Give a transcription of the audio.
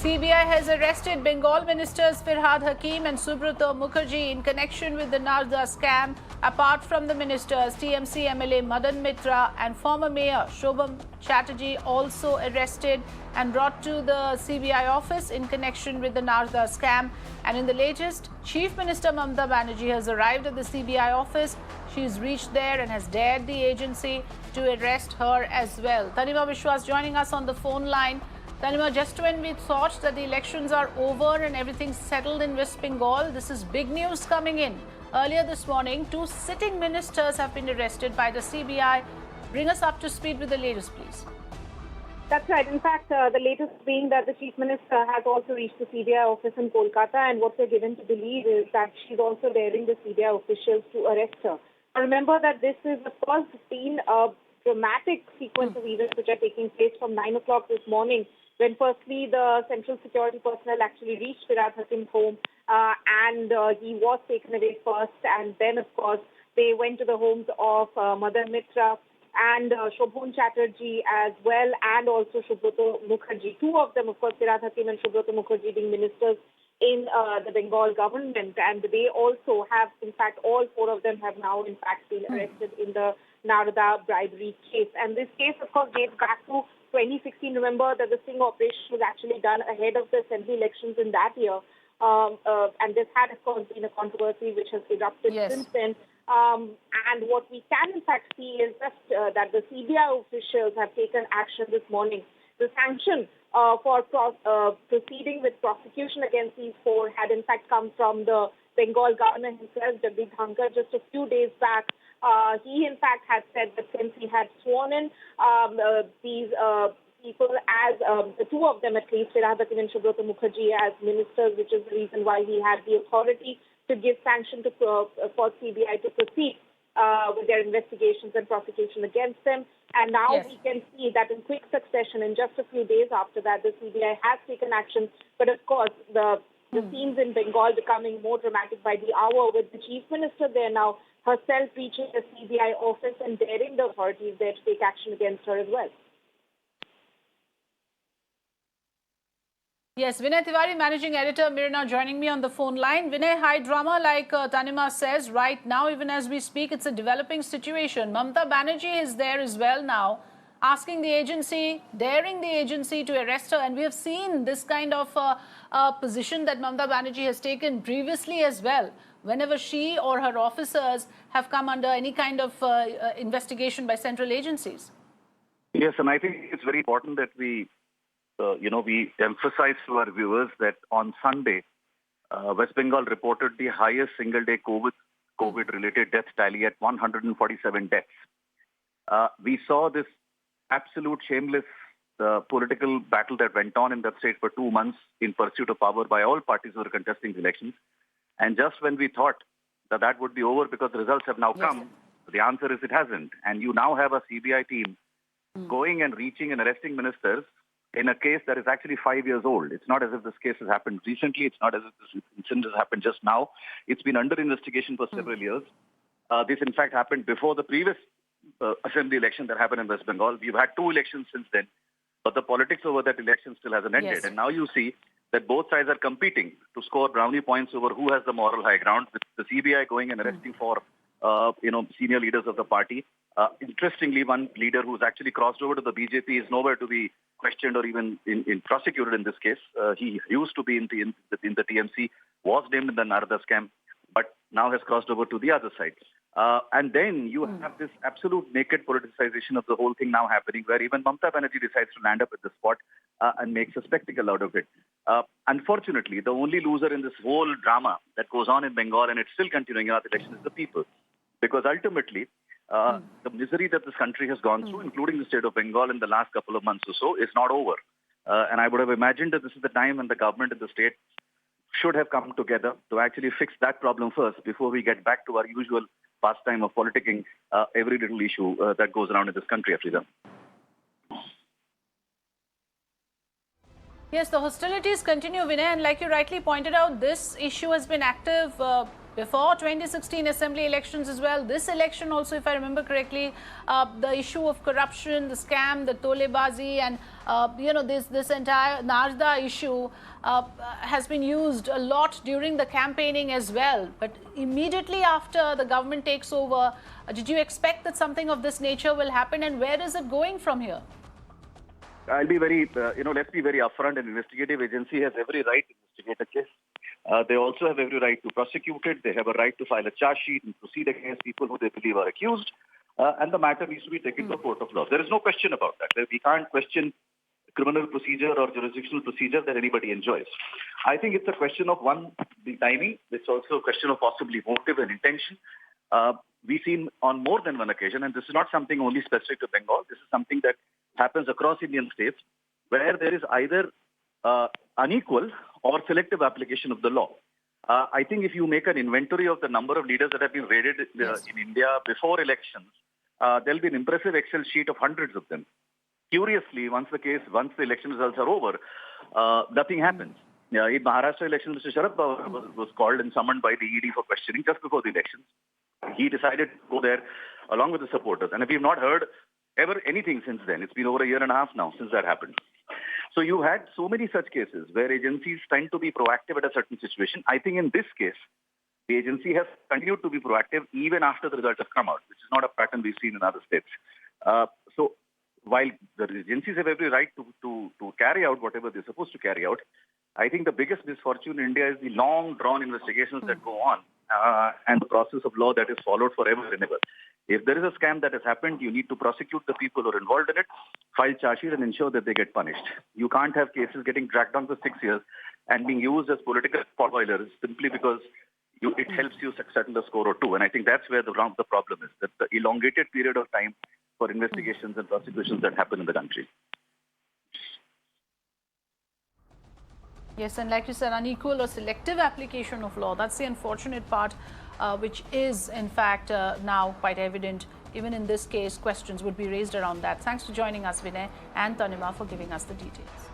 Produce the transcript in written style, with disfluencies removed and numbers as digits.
CBI has arrested Bengal ministers Firhad Hakim and Subrata Mukherjee in connection with the Narda scam. Apart from the ministers, TMC MLA Madan Mitra and former mayor Shobham Chatterjee also arrested and brought to the CBI office in connection with the Narda scam. And in the latest, Chief Minister Mamata Banerjee has arrived at the CBI office. She's reached there and has dared the agency to arrest her as well. Tanima Biswas joining us on the phone line. Tanima, just when we thought that the elections are over and everything's settled in West Bengal, this is big news coming in. Earlier this morning, 2 sitting ministers have been arrested by the CBI. Bring us up to speed with the latest, please. That's right. In fact, the latest being that the Chief Minister has also reached the CBI office in Kolkata, and what we're given to believe is that she's also daring the CBI officials to arrest her. Now, remember that this is the first been a dramatic sequence of events which are taking place from 9 o'clock this morning, when firstly the Central Security personnel actually reached Firhad Hakim's home and he was taken away first, and then of course they went to the homes of Madan Mitra and Shobham Chatterjee as well, and also Subrata Mukherjee. Two of them, of course, Firhad Hakim and Subrata Mukherjee, being ministers in the Bengal government, and they also have, in fact, all 4 of them have now, in fact, been arrested in the Narada bribery case. And this case, of course, dates back to 2016. Remember that the sting operation was actually done ahead of the assembly elections in that year. And this had, of course, been a controversy which has erupted since then. And what we can, in fact, see is just that the CBI officials have taken action this morning. The sanction for proceeding with prosecution against these 4 had, in fact, come from the Bengal governor himself, Jagdeep Dhankar, just a few days back. He, in fact, had said that since he had sworn in these people as the 2 of them, at least, Firhad Hakim and Subrata Mukherjee, as ministers, which is the reason why he had the authority to give sanction to for CBI to proceed with their investigations and prosecution against them. And now we can see that in quick succession, in just a few days after that, the CBI has taken action. But of course, the scenes in Bengal becoming more dramatic by the hour, with the Chief Minister there now herself reaching the CBI office and daring the authorities there to take action against her as well. Yes, Vinay Tiwari, Managing Editor, Mirna, joining me on the phone line. Vinay, high drama, like Tanima says, right now, even as we speak, it's a developing situation. Mamata Banerjee is there as well now, asking the agency, daring the agency to arrest her. And we have seen this kind of position that Mamata Banerjee has taken previously as well, whenever she or her officers have come under any kind of investigation by central agencies. Yes, and I think it's very important that we emphasize to our viewers that on Sunday, West Bengal reported the highest single-day COVID-related death tally at 147 deaths. We saw this absolute shameless political battle that went on in that state for 2 months in pursuit of power by all parties who were contesting the elections. And just when we thought that that would be over because the results have now come, the answer is it hasn't. And you now have a CBI team going and reaching and arresting ministers in a case that is actually 5 years old. It's not as if this case has happened recently. It's not as if this incident has happened just now. It's been under investigation for several years. This, in fact, happened before the previous assembly election that happened in West Bengal. We've had 2 elections since then, but the politics over that election still hasn't ended. And now you see that both sides are competing to score brownie points over who has the moral high ground, with the CBI going and arresting for senior leaders of the party. Interestingly, one leader who's actually crossed over to the BJP is nowhere to be questioned or even prosecuted in this case. He used to be in the TMC, was named in the Narada scam, but now has crossed over to the other side. And then you have this absolute naked politicization of the whole thing now happening, where even Mamata Banerjee decides to land up at the spot and makes a spectacle out of it. Unfortunately, the only loser in this whole drama that goes on in Bengal, and it's still continuing in our election, is the people. Because ultimately, the misery that this country has gone through, including the state of Bengal in the last couple of months or so, is not over. And I would have imagined that this is the time when the government and the state should have come together to actually fix that problem first before we get back to our usual pastime of politicking every little issue that goes around in this country, Afriza. Yes, the hostilities continue, Vinay, and like you rightly pointed out, this issue has been active before 2016 assembly elections as well. This election also, if I remember correctly, the issue of corruption, the scam, the tolebazi, and this entire Narda issue has been used a lot during the campaigning as well. But immediately after the government takes over, did you expect that something of this nature will happen, and where is it going from here? I'll be very, let's be very upfront. An investigative agency has every right to investigate a case. They also have every right to prosecute it. They have a right to file a charge sheet and proceed against people who they believe are accused. And the matter needs to be taken to a court of law. There is no question about that. We can't question criminal procedure or jurisdictional procedure that anybody enjoys. I think it's a question of, one, the timing. It's also a question of possibly motive and intention. We've seen on more than one occasion, and this is not something only specific to Bengal. This is something that happens across Indian states, where there is either unequal or selective application of the law. I think if you make an inventory of the number of leaders that have been raided in India before elections, there'll be an impressive Excel sheet of hundreds of them. Curiously, once the election results are over, nothing happens. In Maharashtra election, Mr. Sharad Pawar was called and summoned by the ED for questioning just before the elections. He decided to go there along with the supporters. And we've not heard ever anything since then. It's been over a year and a half now since that happened. So you had so many such cases where agencies tend to be proactive at a certain situation. I think in this case, the agency has continued to be proactive even after the results have come out, which is not a pattern we've seen in other states. So while the agencies have every right to carry out whatever they're supposed to carry out, I think the biggest misfortune in India is the long drawn investigations that go on and the process of law that is followed forever and ever. If there is a scam that has happened, you need to prosecute the people who are involved in it, file charge sheet and ensure that they get punished. You can't have cases getting dragged on for 6 years and being used as political spoilers simply because it helps you settle a score or two. And I think that's where the problem is, that the elongated period of time for investigations and prosecutions that happen in the country. Yes, and like you said, unequal or selective application of law. That's the unfortunate part, which is, in fact, now quite evident. Even in this case, questions would be raised around that. Thanks for joining us, Vinay and Tanima, for giving us the details.